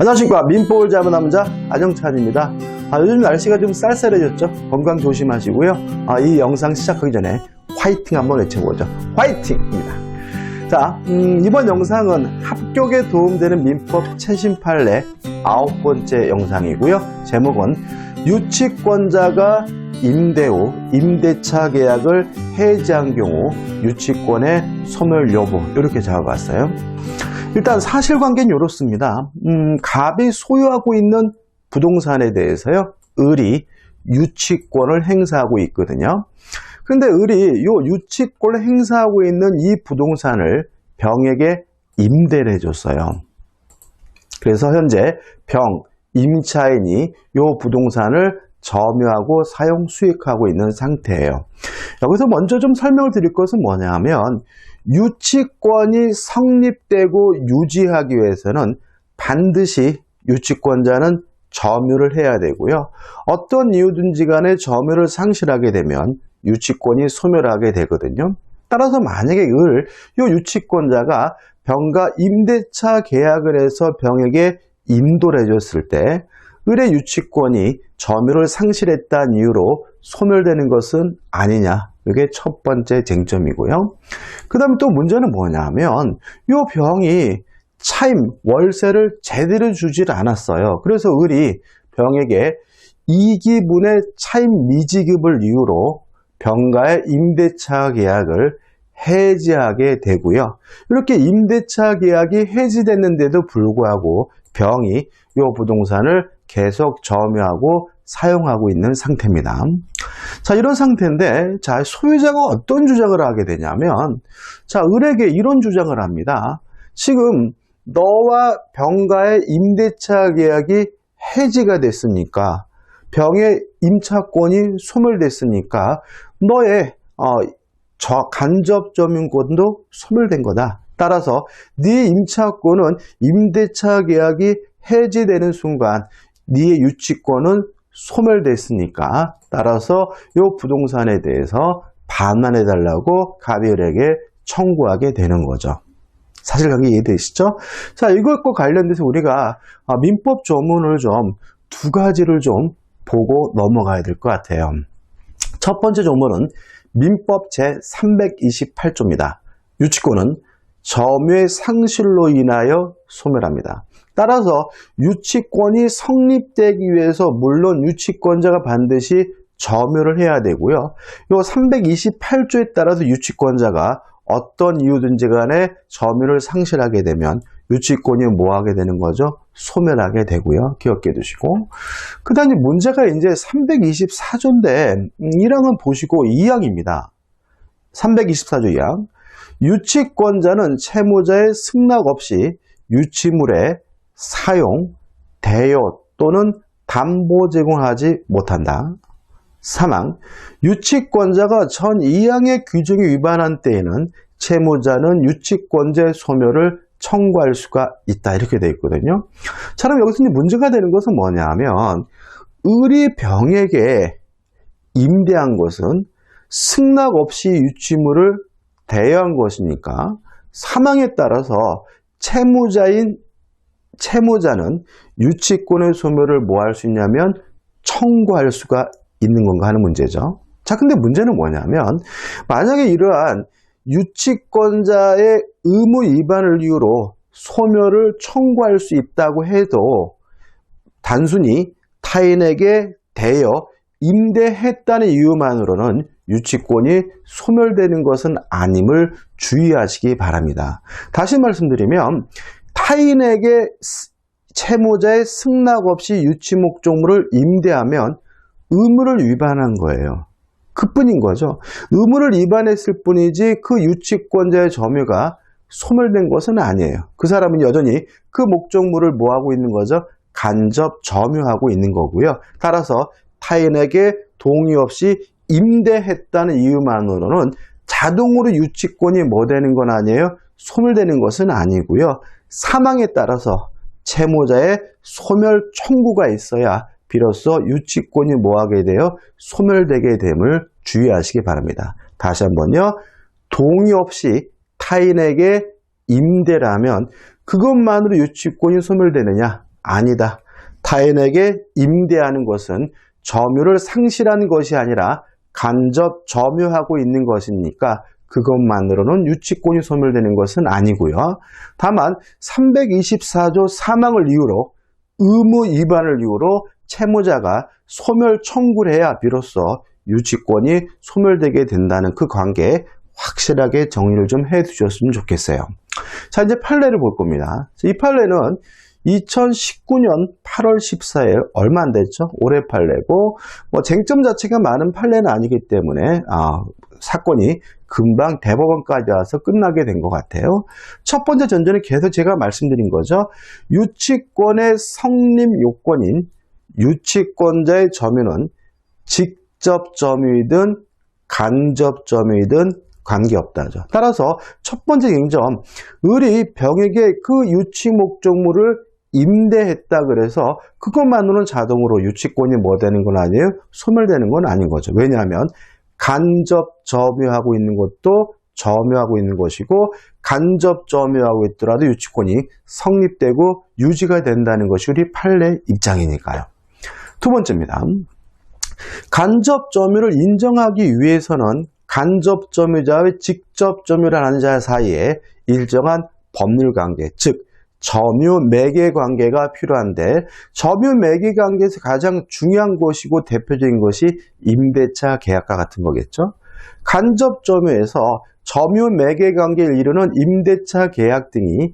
안녕하십니까. 민법을 잡은 남자 안영찬입니다. 요즘 날씨가 좀 쌀쌀해졌죠. 건강 조심하시고요. 이 영상 시작하기 전에 화이팅 한번 외쳐보죠. 화이팅입니다. 자, 이번 영상은 합격에 도움되는 민법 최신 판례 9번째 영상이고요. 제목은 유치권자가 임대 후 임대차 계약을 해지한 경우 유치권의 소멸 여부, 이렇게 잡아봤어요. 일단 사실관계는 이렇습니다. 갑이 소유하고 있는 부동산에 대해서요, 을이 유치권을 행사하고 있거든요. 그런데 을이 이 유치권을 행사하고 있는 이 부동산을 병에게 임대를 해줬어요. 그래서 현재 병, 임차인이 이 부동산을 점유하고 사용, 수익하고 있는 상태예요. 여기서 먼저 좀 설명을 드릴 것은 뭐냐면, 유치권이 성립되고 유지하기 위해서는 반드시 유치권자는 점유를 해야 되고요. 어떤 이유든지 간에 점유를 상실하게 되면 유치권이 소멸하게 되거든요. 따라서 만약에 이 유치권자가 병과 임대차 계약을 해서 병에게 임도를 해줬을 때 을의 유치권이 점유를 상실했다는 이유로 소멸되는 것은 아니냐, 이게 첫 번째 쟁점이고요. 그 다음에 또 문제는 뭐냐면 이 병이 차임, 월세를 제대로 주질 않았어요. 그래서 을이 병에게 2기분의 차임 미지급을 이유로 병과의 임대차 계약을 해지하게 되고요. 이렇게 임대차 계약이 해지됐는데도 불구하고 병이 이 부동산을 계속 점유하고 사용하고 있는 상태입니다. 자, 이런 상태인데, 자, 소유자가 어떤 주장을 하게 되냐면, 자, 을에게 이런 주장을 합니다. 지금 너와 병과의 임대차 계약이 해지가 됐으니까, 병의 임차권이 소멸됐으니까 너의 간접 점유권도 소멸된 거다. 따라서 네 임차권은 임대차 계약이 해지되는 순간 네의 유치권은 소멸됐으니까, 따라서 이 부동산에 대해서 반환해달라고 갑이 을에게 청구하게 되는 거죠. 사실관계 이해되시죠? 자, 이것과 관련돼서 우리가 민법 조문을 좀 두 가지를 좀 보고 넘어가야 될 것 같아요. 첫 번째 조문은 민법 제328조입니다. 유치권은 점유의 상실로 인하여 소멸합니다. 따라서 유치권이 성립되기 위해서 물론 유치권자가 반드시 점유를 해야 되고요. 이 328조에 따라서 유치권자가 어떤 이유든지 간에 점유를 상실하게 되면 유치권이 뭐하게 되는 거죠? 소멸하게 되고요. 기억해 두시고. 그 다음에 문제가 이제 324조인데 1항은 보시고 2항입니다. 324조 2항. 유치권자는 채무자의 승낙 없이 유치물의 사용, 대여 또는 담보 제공하지 못한다. 3항. 유치권자가 전 2항의 규정에 위반한 때에는 채무자는 유치권자의 소멸을 청구할 수가 있다, 이렇게 되어 있거든요. 자, 그럼 여기서 문제가 되는 것은 뭐냐면, 을이 병에게 임대한 것은 승낙 없이 유치물을 대여한 것이니까 사망에 따라서 채무자는 유치권의 소멸을 뭐 할 수 있냐면 청구할 수가 있는 건가 하는 문제죠. 자, 근데 문제는 뭐냐면, 만약에 이러한 유치권자의 의무 위반을 이유로 소멸을 청구할 수 있다고 해도 단순히 타인에게 대여, 임대했다는 이유만으로는 유치권이 소멸되는 것은 아님을 주의하시기 바랍니다. 다시 말씀드리면, 타인에게 채무자의 승낙 없이 유치 목적물을 임대하면 의무를 위반한 거예요. 그뿐인 거죠. 의무를 위반했을 뿐이지 그 유치권자의 점유가 소멸된 것은 아니에요. 그 사람은 여전히 그 목적물을 뭐하고 있는 거죠? 간접 점유하고 있는 거고요. 따라서 타인에게 동의 없이 임대했다는 이유만으로는 자동으로 유치권이 뭐 되는 건 아니에요? 소멸되는 것은 아니고요. 사망에 따라서 채무자의 소멸 청구가 있어야 비로소 유치권이 뭐하게 돼요? 소멸되게 됨을 주의하시기 바랍니다. 다시 한번요. 동의 없이 타인에게 임대라면 그것만으로 유치권이 소멸되느냐? 아니다. 타인에게 임대하는 것은 점유를 상실한 것이 아니라 간접 점유하고 있는 것이니까 그것만으로는 유치권이 소멸되는 것은 아니고요. 다만 324조 사망을 이유로 의무 위반을 이유로 채무자가 소멸 청구를 해야 비로소 유치권이 소멸되게 된다는 그 관계에 확실하게 정리를 좀 해두셨으면 좋겠어요. 자, 이제 판례를 볼 겁니다. 이 판례는 2019년 8월 14일 얼마 안 됐죠? 올해 판례고 쟁점 자체가 많은 판례는 아니기 때문에 사건이 금방 대법원까지 와서 끝나게 된 것 같아요. 첫 번째 전제는 계속 제가 말씀드린 거죠. 유치권의 성립 요건인 유치권자의 점유는 직접 점유이든 간접 점유이든 관계없다죠. 따라서 첫 번째 쟁점, 을이 병에게 그 유치 목적물을 임대했다 그래서 그것만으로는 자동으로 유치권이 뭐 되는 건 아니에요? 소멸되는 건 아닌 거죠. 왜냐하면 간접 점유하고 있는 것도 점유하고 있는 것이고 간접 점유하고 있더라도 유치권이 성립되고 유지가 된다는 것이 우리 판례 입장이니까요. 두 번째입니다. 간접 점유를 인정하기 위해서는 간접 점유자의 직접 점유를 하는 자 사이에 일정한 법률 관계, 즉 점유 매개 관계가 필요한데 점유 매개 관계에서 가장 중요한 것이고 대표적인 것이 임대차 계약과 같은 거겠죠. 간접 점유에서 점유 매개 관계를 이루는 임대차 계약 등이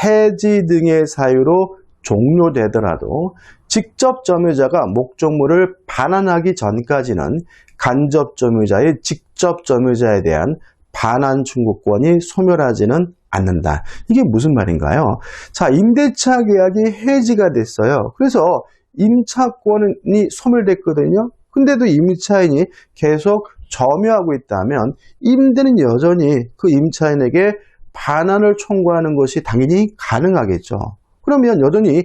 해지 등의 사유로 종료되더라도 직접 점유자가 목적물을 반환하기 전까지는 간접 점유자의 직접 점유자에 대한 반환 청구권이 소멸하지는 않는다. 이게 무슨 말인가요? 자, 임대차 계약이 해지가 됐어요. 그래서 임차권이 소멸됐거든요. 근데도 임차인이 계속 점유하고 있다면 임대는 여전히 그 임차인에게 반환을 청구하는 것이 당연히 가능하겠죠. 그러면 여전히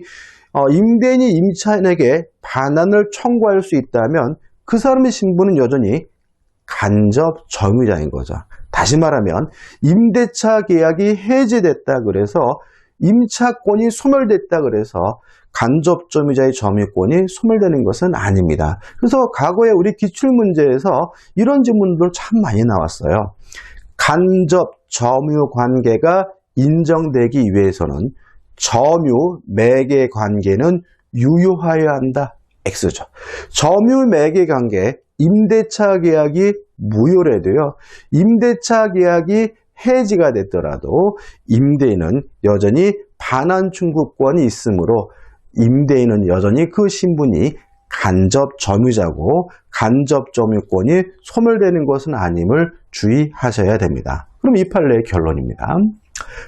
임대인이 임차인에게 반환을 청구할 수 있다면 그 사람의 신분은 여전히 간접 점유자인 거죠. 다시 말하면 임대차 계약이 해지됐다 그래서 임차권이 소멸됐다 그래서 간접 점유자의 점유권이 소멸되는 것은 아닙니다. 그래서 과거에 우리 기출문제에서 이런 질문들 참 많이 나왔어요. 간접 점유 관계가 인정되기 위해서는 점유 매개 관계는 유효하여야 한다. X죠. 점유 매개 관계, 임대차 계약이 무효래도요. 임대차 계약이 해지가 됐더라도 임대인은 여전히 반환 청구권이 있으므로 임대인은 여전히 그 신분이 간접 점유자고 간접 점유권이 소멸되는 것은 아님을 주의하셔야 됩니다. 그럼 이 판례의 결론입니다.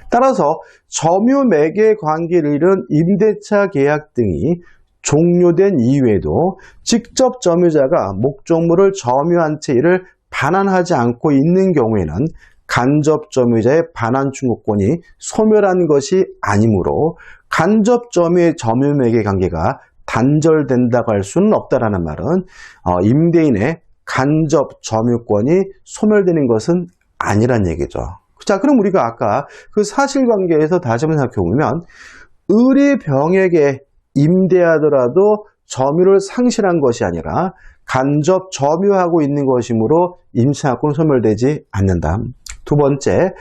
따라서 점유 매개 관계를 이룬 임대차 계약 등이 종료된 이후에도 직접 점유자가 목적물을 점유한 채 이를 반환하지 않고 있는 경우에는 간접 점유자의 반환 청구권이 소멸한 것이 아니므로 간접 점유의 점유 매개 관계가 단절된다고 할 수는 없다라는 말은 임대인의 간접 점유권이 소멸되는 것은 아니란 얘기죠. 자, 그럼 우리가 아까 그 사실관계에서 다시 한번 생각해보면 을이 병에게 임대하더라도 점유를 상실한 것이 아니라 간접 점유하고 있는 것이므로 임차권은 소멸되지 않는다. 두 번째,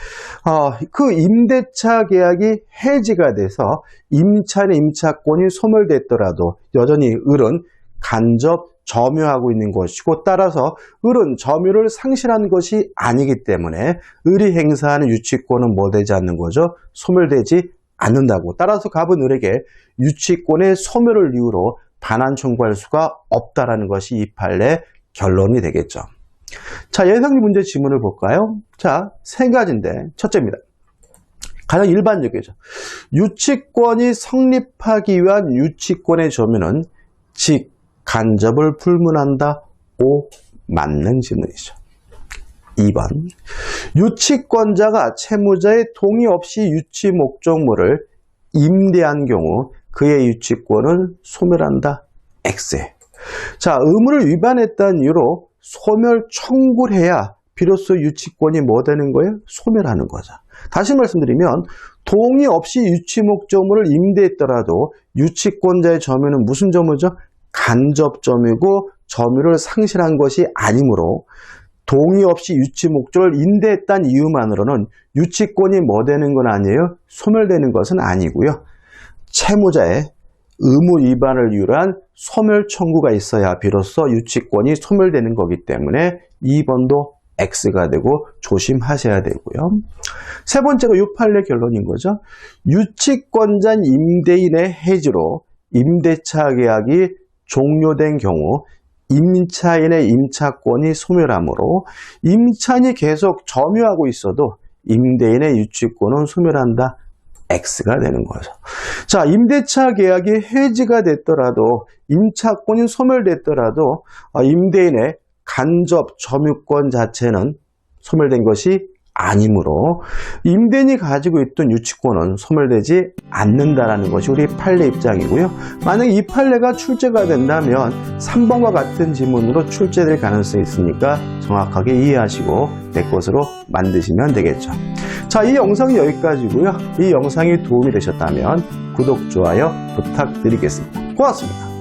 그 임대차 계약이 해지가 돼서 임차인의 임차권이 소멸됐더라도 여전히 을은 간접 점유하고 있는 것이고 따라서 을은 점유를 상실한 것이 아니기 때문에 을이 행사하는 유치권은 뭐 되지 않는 거죠? 소멸되지 않는다고. 따라서 갑은 을에게 유치권의 소멸을 이유로 반환 청구할 수가 없다라는 것이 이 판례의 결론이 되겠죠. 자, 예상리 문제 지문을 볼까요? 자, 세 가지인데 첫째입니다. 가장 일반적이죠. 유치권이 성립하기 위한 유치권의 점유는 직, 간접을 불문한다. O. 맞는 질문이죠. 2번. 유치권자가 채무자의 동의 없이 유치 목적물을 임대한 경우 그의 유치권을 소멸한다. X. 자, 의무를 위반했다는 이유로 소멸 청구를 해야 비로소 유치권이 뭐 되는 거예요? 소멸하는 거죠. 다시 말씀드리면 동의 없이 유치 목적물을 임대했더라도 유치권자의 점유는 무슨 점유죠? 간접 점유고 점유를 상실한 것이 아니므로 동의 없이 유치 목적을 임대했다는 이유만으로는 유치권이 뭐 되는 건 아니에요? 소멸되는 것은 아니고요. 채무자의 의무 위반을 이유로 한 소멸 청구가 있어야 비로소 유치권이 소멸되는 거기 때문에 2번도 X가 되고 조심하셔야 되고요. 세 번째가 이 판례 결론인 거죠. 유치권자 임대인의 해지로 임대차 계약이 종료된 경우 임차인의 임차권이 소멸하므로 임차인이 계속 점유하고 있어도 임대인의 유치권은 소멸한다. X가 되는 거죠. 자, 임대차 계약이 해지가 됐더라도 임차권이 소멸됐더라도 임대인의 간접 점유권 자체는 소멸된 것이 아니므로 임대인이 가지고 있던 유치권은 소멸되지 않는다라는 것이 우리 판례 입장이고요. 만약 이 판례가 출제가 된다면 3번과 같은 지문으로 출제될 가능성이 있으니까 정확하게 이해하시고 내 것으로 만드시면 되겠죠. 자, 이 영상은 여기까지고요. 이 영상이 도움이 되셨다면 구독, 좋아요 부탁드리겠습니다. 고맙습니다.